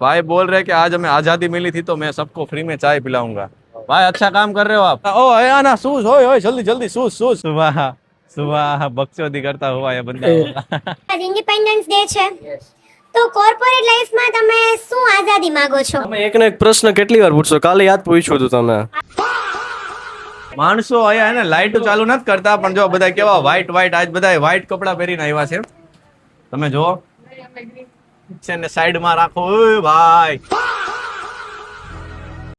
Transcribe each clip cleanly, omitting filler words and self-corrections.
भाई बोल रहे कि आज हमें आजादी मिली थी तो मैं सबको फ्री में चाय पिलाऊंगा। भाई अच्छा काम कर रहे हो आप। ओ है ना शूज होय जल्दी जल्दी शूज शूज सुबह सुबह बकचोदी करता हुआ ये बंदा होगा। આજ ઇન્ડિપેન્ડન્સ ડે છે તો કોર્પોરેટ લાઈફમાં તમે શું આઝાદી માંગો છો? તમે એકનો એક પ્રશ્ન કેટલી વાર પૂછશો? કાલે યાદ પૂછ્યું હતું તમે. માણસો અહીંયા એને લાઈટ ચાલુ નથી કરતા પણ જો બધા કેવા વ્હાઈટ વ્હાઈટ આજ બધા વ્હાઈટ કપડા પહેરીને આવ્યા છે તમે જો છે ને સાઈડમાં રાખો ઓય ભાઈ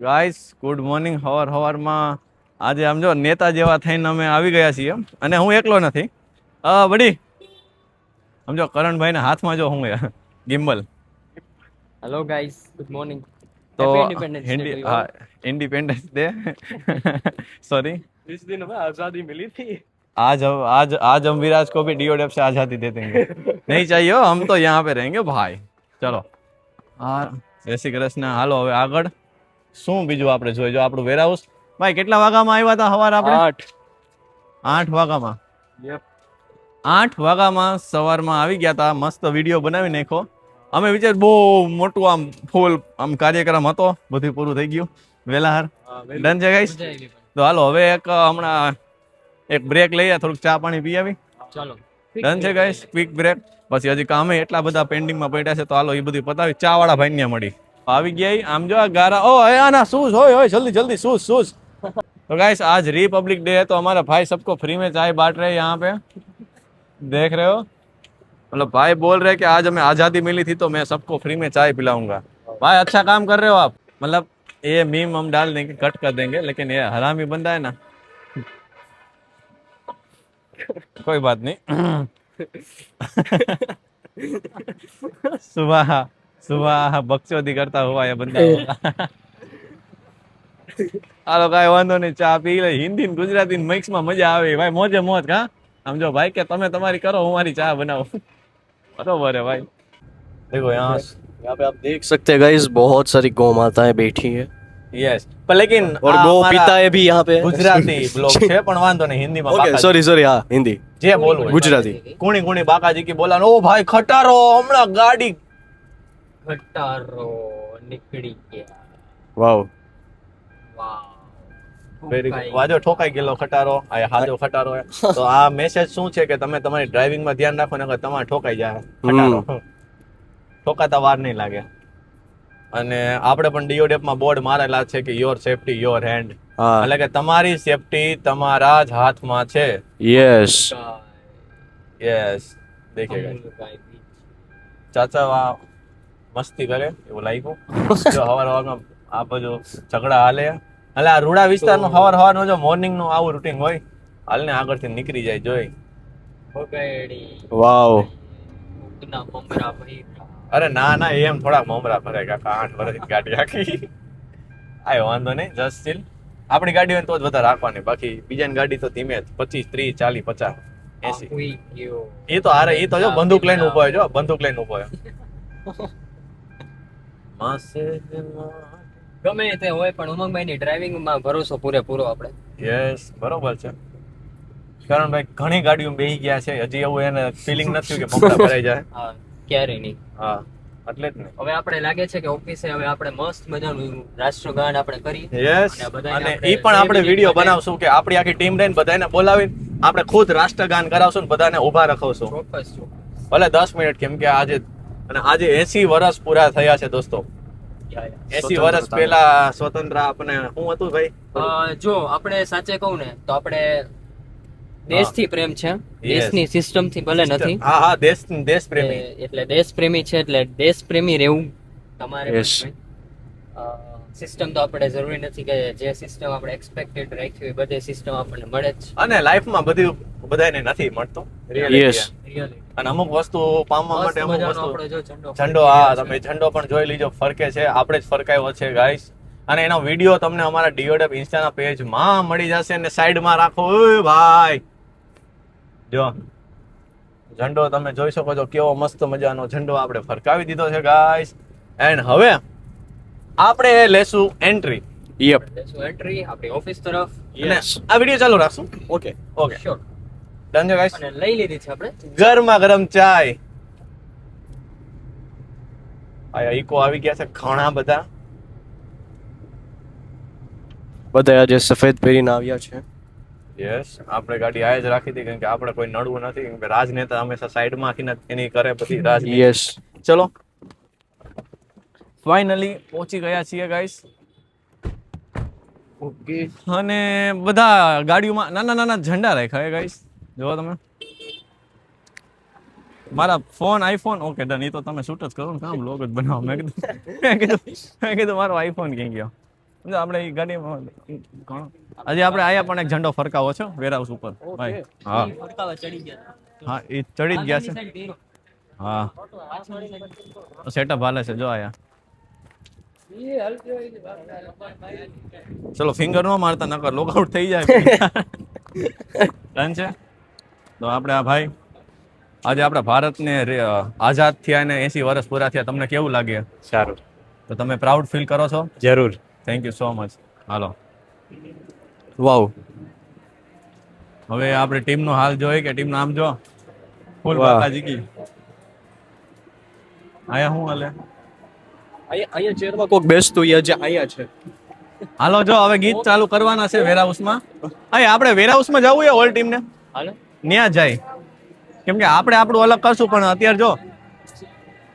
ગાઈસ ગુડ મોર્નિંગ હવારમાં આજે આમ જો નેતા જેવા થઈને અમે આવી ગયા છીએ અને હું એકલો નથી બડી સમજો કરણભાઈ ના હાથમાં જો હું gimbal hello guys good morning तो independence day independence day sorry इस दिन हमें आजादी मिली थी. आज हम विराज को भी डीओडेफ से आजादी दे देंगे. नहीं चाहिए हो, हम तो यहाँ पे रहेंगे भाई. चलो હા જય શ્રી કૃષ્ણ. હાલો હવે આગળ શું બીજું આપણે જોઈએ જો આપણું વેરહાઉસ ભાઈ કેટલા વાગ્યામાં આવ્યા હતા સવારે આપણે 8 વાગ્યામાં 8 વાગ્યામાં સવારમાં આવી ગયા હતા. મસ્ત વિડીયો બનાવી નાખો. અમે વિચાર બહુ મોટું આમ ફૂલ આમ કાર્યક્રમ હતો બધું પૂરું થઈ ગયું વેલાહાર ડન છે ગાઈસ. તો હાલો હવે એક હમણાં એક બ્રેક લઈએ થોડુંક ચા પાણી પી આવી. चलो ડન છે ગાઈસ ક્વિક બ્રેક. પછી હજી કામે એટલા બધા પેન્ડિંગમાં પડ્યા છે તો હાલો એ બધું પતાવી ચા વાળા ભાઈ ને મળી આવી ગયા. આમ જો ગારા ઓ આના શૂઝ હોય જલ્દી जल्दी शूज शूज. तो गाइस आज रिपब्लिक डे है तो हमारा भाई सबको फ्री में चाय बांट रहे हैं यहाँ पे देख रहे हो. मतलब भाई बोल रहे कि आज हमें आजादी मिली थी तो मैं सबको फ्री में चाय पिलाऊंगा. भाई अच्छा काम कर रहे हो आप. मतलब ये मीम हम डाल देंगे कट कर देंगे लेकिन ये हरामी बंदा है ना कोई बात नहीं. सुबह सुबह बकचोदी करता हुआ ये बंदा होगा. હાલો કાંઈ વાંધો નહીં ચા પી લે. હિન્દી ને ગુજરાતી ને મિક્સ માં મજા આવે ભાઈ મોજે મોજ. કા સમજો ભાઈ કે તમે તમારી કરો હું મારી ચા બનાવું बरोबर है भाई. देखो यहाँ पे आप देख सकते हैं गाइस बहुत सारी गौ माताएं बैठी है यस पर लेकिन और गौ पिता है भी यहाँ पे. ગુજરાતી બ્લોગ છે પણ વાંધો નહીં હિન્દીમાં ओके सॉरी सॉरी हाँ हिंदी જે બોલવું હોય. गुजराती. કુણી કુણી બાકાજી કી બોલાનો ઓ ભાઈ ખટારો હમણાં ગાડી खटारो निकली गया वाओ वाह વેરી ગુડ. વાજો ઠોકાઈ ગયેલો ખટારો આ હાજો ખટારો હે. તો આ મેસેજ શું છે કે તમે તમારી ડ્રાઇવિંગ માં ધ્યાન રાખો ને તમારે ઠોકાઈ જાય ખટારો. ઠોકાતા વાર નહીં લાગે. અને આપણે પણ ડીઓડેપ માં બોર્ડ મારેલા છે કે યોર સેફટી યોર હેન્ડ हाँ એટલે કે તમારી સેફટી તમારા જ હાથમાં છે. यस યસ દેખેગા ચાચા આ મસ્તી કરે એવું લાગ્યું. જો હવારમાં આ બધું ઝઘડા હાલે એટલે આ રૂડા વિસ્તારનું હવારનું જો મોર્નિંગ નું આવું રૂટીન હોય હાલને આગળથી નીકળી જાય જોઈ. પગડી वाओ ના મમરા ભાઈ અરે ના ના એમ થોડાક મમરા ભરે કાકા 8 વર્ષની ગાડી આખી આય વાંધો નહીં જસ્ટ ચિલ. આપણી ગાડી હોય તો જ વધારે રાખવાની બાકી બીજાની ગાડી તો ધીમે 25 30 40 50 80 કોઈ ગયો એ તો હારે એ તો જો બંદૂક લઈને ઉભો હોય જો બંદૂક લઈને ઉભો હોય. ગમે તે હોય પણ ઉમંગભાઈ ની ડ્રાઇવિંગ માં ભરોસો પૂરેપૂરો આપણે. યસ બરોબર છે. કરણભાઈ ઘણી ગાડીઓ બેહી ગયા છે હજી એવું એને ફીલિંગ નથી કે મમરા ભરાઈ જાય. હા ક્યારે નહીં. હા એટલે જ ને. હવે આપણે લાગે છે કે ઓફિસે હવે આપણે મસ્ત મજાનું રાષ્ટ્રગાન આપણે કરી યસ અને બધાને અને આપણે ઈ પણ આપણે celebrity વિડીયો બધાને- બનાવશું કે આપણી આખી ટીમ રહીને બધાને બોલાવીને આપણે ખુદ રાષ્ટ્રગાન કરાવશું ને બધાને ઊભા રખાવશું ચોક્કસ ભલે 10 મિનિટ કેમ કે આજે 80 વર્ષ પૂરા થયા છે દોસ્તો. 80 વર્ષ પહેલા સ્વતંત્ર આપણે શું હતું ભાઈ જો આપણે સાચે કહું ને તો આપણે દેશથી પ્રેમ છે દેશની સિસ્ટમ થી ભલે નથી. હા હા દેશ પ્રેમી એટલે દેશ પ્રેમી છે એટલે દેશ પ્રેમી રહેવું તમારે Yes. સિસ્ટમ તો આપણે જરૂરી નથી કે જે સિસ્ટમ આપણે એક્સપેક્ટેડ રાખી હોય બધી સિસ્ટમ આપણને મળે જ અને લાઈફમાં બધું બધાને નથી મળતું Yes. રિયલી અને અમુક વસ્તુ પામવા માટે અમુક વસ્તુ આપણે જો ઝંડો ઝંડો હા તમે ઝંડો પણ જોઈ લીજો ફરકે છે આપણે જ ફરકાયો છે ગાઈસ. અને એનો વિડીયો તમને અમારા ડીઓડેપ ઇન્સ્ટાના પેજમાં મળી જશે અને સાઈડમાં રાખો ઓય ભાઈ જો ઝંડો તમે જોઈ શકો છો કેવો મસ્ત મજાનો ઝંડો આપણે ફરકાવી દીધો છે ગાઈસ. એન્ડ હવે આપણે લેશું એન્ટ્રી यप એન્ટ્રી આપણી ઓફિસ તરફ. અને આ વિડીયો ચાલુ રાખશું. Okay okay sure. ડન છે ગાઈસ. અને લઈ લીધી છે આપણે ગરમા ગરમ ચાય આ ઇકો આવી ગયા છે ઘણા બધા. બધા આજે સફેદ પહેરીને આવ્યા છે. યસ, આપણે ગાડી આ જ રાખી હતી કેમ કે આપણે કોઈ નડવું નથી, કેમ કે રાજનેતા હંમેશા સાઈડમાં આખીને એની કરે પછી રાજનીતિ. યસ. ચલો ફાઇનલી પહોંચી ગયા છીએ ગાઈસ. ઓકે. અને બધા ગાડીઓમાં નાના નાના ઝંડા રાખ્યા છે ગાઈસ, જુઓ તમે. મારા ફોન આઈફોન ઓકે ડન, એ તો તમે શૂટ જ કરો ને, કામ લોગ જ બનાવો. મેં કીધું મારો આઈફોન ક્યાં ગયો. આપણે એ ગાડીમાં હજી આપણે આયા પણ એક ઝંડો ફરકાવો છો વેરહાઉસ ઉપર ભાઈ. હા ફરકાવા ચડી ગયા. હા, એ ચડી જ ગયા છે. હા, સેટઅપ હાલે છે જો આયા. ચલો ફિંગર નો મારતા નકર લોકઆઉટ થઈ જાય. ડન છે. તો આપણે આ ભાઈ આજે આપણા ભારતને આઝાદ થયા ને 80 વર્ષ પૂરા થયા, તમને કેવું લાગે? સારું. તો તમે પ્રાઉડ ફીલ કરો છો? જરૂર. Thank you so much. હાલો વાવ. હવે આપણે ટીમનો હાલ જોઈએ કે ટીમનું આમ જો ફૂલ વાહ. બાકાજી કી આયા હું હાલે. અહીંયા ચેરમાં કોક બેસતું જે અહીંયા છે. હાલો જો હવે ગીત ચાલુ કરવાના છે વેરહાઉસમાં. અહીં આપણે વેરહાઉસમાં જવું છે ઓલ ટીમને, હાલો ન્યા જાય કેમ કે આપણે આપણું અલગ કરશું, પણ અત્યારે જો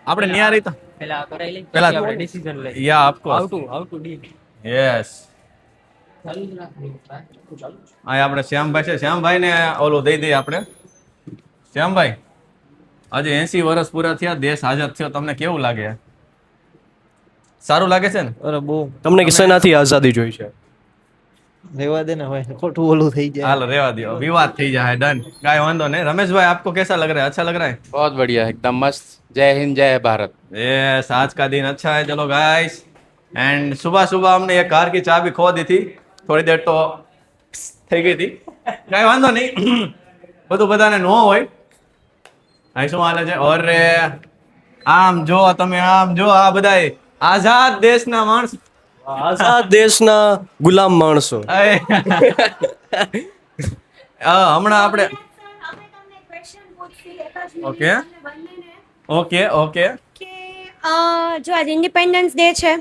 આપણે ન્યા રહી પેલા કરાઈ લઈ, પેલા પછી આપણે ડિસિઝન લઈ. Ya of how course. To deal. Yes. આ આપણે શ્યામભાઈ છે, શ્યામભાઈ ને ઓલું દઈ દઈએ આપણે. શ્યામભાઈ આજે 80 વર્ષ પૂરા થયા, દેશ આઝાદ થયો, તમને કેવું લાગે? સારું લાગે છે ને? અરે બહુ તમને શેનાથી આઝાદી જોઈ છે? રેવા દે ને ભાઈ, ખોટું ઓલું થઈ જાય. હાલ રેવા દો, વિવાદ થઈ જાય. ડન, કાંઈ વાંધો નહીં. રમેશભાઈ आपको कैसा लग रहा है? अच्छा लग रहा है? बहुत बढ़िया, एकदम मस्त. जय हिंद, जय भारत. यस, आज का दिन अच्छा है. चलो गाइस, एंड सुबह सुबह हमने ये कार की चाबी खो दी थी, થોડી દેર તો થઈ ગઈ હતી. કાંઈ વાંધો નહીં, બધું બધાને ન હોય. અહીં શું હાલે છે? અરે આમ જો તમે, આમ જો આ બધાય આઝાદ દેશના માણસ. આઝાદ દેશના ગુલામ માણસો. હમણાં આપણે ઓકે ઓકે ઓકે કે જો આજે ઇન્ડિપેન્ડન્સ ડે છે,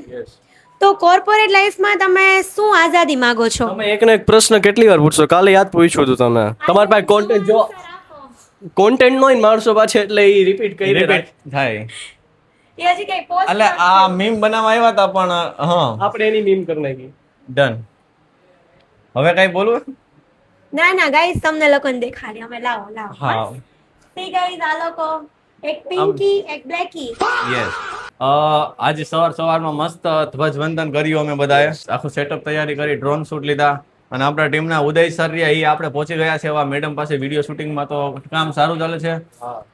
તો કોર્પોરેટ લાઈફમાં તમે શું આઝાદી માંગો છો? તમે એક ને એક પ્રશ્ન કેટલી વાર પૂછશો? કાલે યાદ પૂછ્યું હતું તમે. તમારી પાસે કોન્ટેન્ટ જો કોન્ટેન્ટ નો માણસો પાછે એટલે એ રિપીટ કરી રિપીટ થાય. એ હજી કઈ પોસ્ટ એટલે આ મીમ બનાવવા આવ્યા હતા પણ હા આપણે એની મીમ કરી નાખી. ડન. હવે કઈ બોલવું? ના ના ગાઈસ, તમને લોકોને દેખાડી અમે. લાવો લાવો. હા સી ગાઈસ, આ લોકો એક પિંકી એક બ્લેકી. યસ. આજે સવારમાં મસ્ત ધ્વજવંદન કર્યું અમે બધાએ, આખું સેટઅપ તૈયારી કરી, ડ્રોન શૂટ લીધા, અને આપણા ટીમના ઉદય સર રહ્યા એ આપણે પહોંચી ગયા છે. એવા મેડમ પાસે વિડીયો શૂટિંગમાં તો કામ સારું ચાલે છે.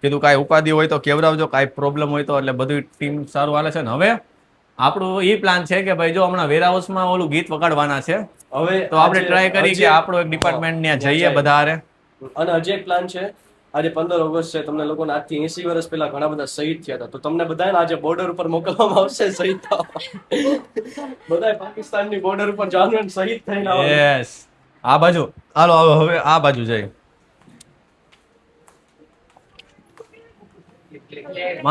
કીધું કાંઈ ઉપાધિ હોય તો કેવડાવજો, કાંઈ પ્રોબ્લેમ હોય તો, એટલે બધું ટીમ સારું હાલે છે. ને હવે આપણું એ પ્લાન છે કે ભાઈ જો હમણાં વેરહાઉસમાં ઓલું ગીત વગાડવાના છે, હવે તો આપણે ટ્રાય કરી કે આપણો એક ડિપાર્ટમેન્ટ ત્યાં જઈએ બધા હારે. અને હજી એક પ્લાન છે. આજે 15 ઓગસ્ટ છે, તમને લોકોને આજથી 80 વર્ષ પહેલા ઘણા બધા શહીદ થયા હતા, તો તમને બધાને આજે બોર્ડર ઉપર મોકલવામાં આવશે શહીદ થવા. બધા પાકિસ્તાનની બોર્ડર ઉપર જવાનું શહીદ થઈને આવે. યસ. આ બાજુ હાલો, હવે આ બાજુ જઈએ.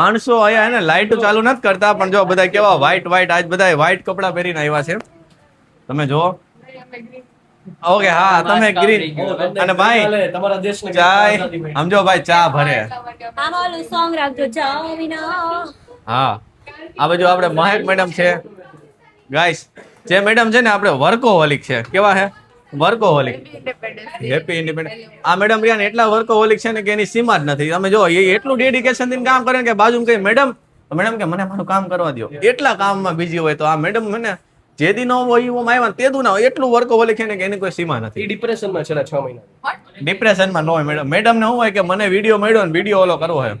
માણસો અહીંયા હે ને લાઈટ ચાલુ નથી કરતા, પણ જો બધા કેવા વ્હાઈટ વ્હાઈટ, આજ બધા વ્હાઈટ કપડા પહેરીને આવ્યા છે, તમે જુઓ. ઓકે હા, તમે ગ્રીન. અને ભાઈ તમારા દેશને ચાય સમજો ભાઈ, ચા ભરે. આમાં ઓલું સોંગ રાખજો, જાઓ વિના. હા, આ બાજુ આપણે મહેક મેડમ છે. ગાઈસ, જે મેડમ છે ને આપણે વર્કોહોલિક છે. કેવા છે? વર્કોહોલિક. Happy independence. આ મેડમ રહ્યા ને એટલા વર્કોહોલિક છે ને કે એની સીમા જ નથી. તમે જો એ એટલું ડેડિકેશન થી કામ કરે ને કે બાજુ કઈ મેડમ કે મને મારું કામ કરવા દો, એટલા કામમાં બીજી હોય. તો આ મેડમ મને જે દી નો હોય એવું આવ્યા તે દુ ના હોય, એટલું વર્કોહોલિક છે ને કે એની કોઈ સીમા નથી. ડિપ્રેશનમાં છેલ્લા 6 મહિના. ડિપ્રેશનમાં ન હોય મેડમ. મેડમ ને શું હોય કે મને વિડીયો મળ્યો ને વિડીયો ઓલો કરવો છે.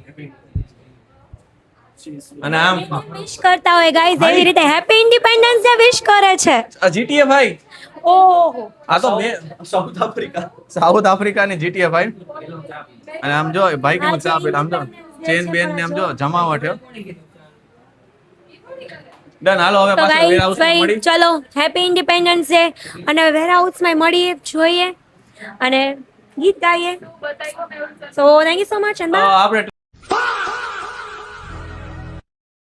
અને આમ વિશ કરતા હોય ગાઈસ, એવી રીતે હેપી ઇન્ડિપેન્ડન્સ ડે વિશ કરે છે. જીટીએ ભાઈ, ઓહો, આ તો સાઉથ આફ્રિકા ની જીટીએ ભાઈ. અને આમ જો ભાઈ કેવું ચા પીતા, આમ જો ચેન બેન ને આમ જો જમાવટ છે. ડન. હાલો હવે તો પાછા ગાઈસ વેરહાઉસમાં ભાઈ મળી. ચલો હેપી ઇન્ડિપેન્ડન્સ ડે, અને વેરહાઉસમાં મળીએ, જોઈએ અને ગીત ગાઈએ. So thank you so much. આપણે